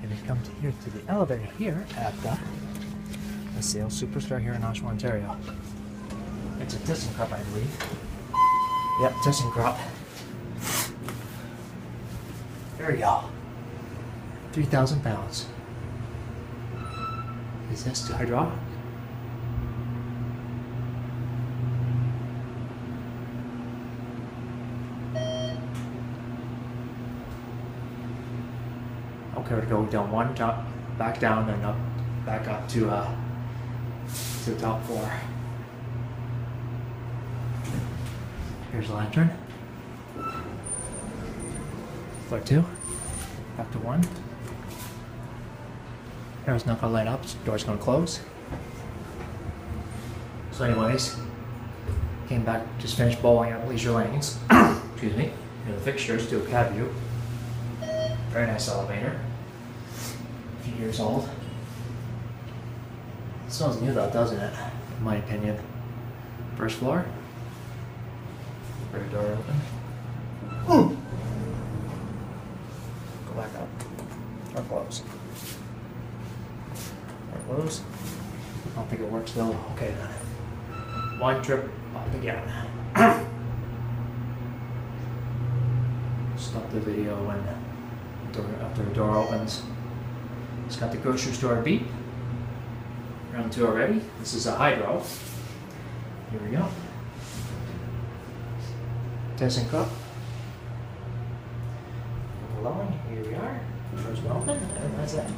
going to come to here to the elevator here at the Sail Superstore here in Oshawa, Ontario. It's a ThyssenKrupp, I believe. Yep, ThyssenKrupp. There we go. 3,000 pounds. Is this hydraulic? Okay, we're going to go down one, jump back down, and up, back up to the top floor. Here's the lantern. Floor 2. Back to 1. Arrow's not gonna light up, door's gonna close. So anyways, came back, just finished bowling at Leisure Lanes. Excuse me. Here are the fixtures, do a cab view. Very nice elevator. A few years old. It smells new though, doesn't it? In my opinion. First floor. Rear door open. Ooh. Go back up. Or close. Or close. I don't think it works though. Okay then. One trip up again. Stop the video when after the door opens. It's got the grocery store beep. Round 2 already. This is a hydro. Here we go. ThyssenKrupp. Blowing. Here we are. Doors open, and that's it.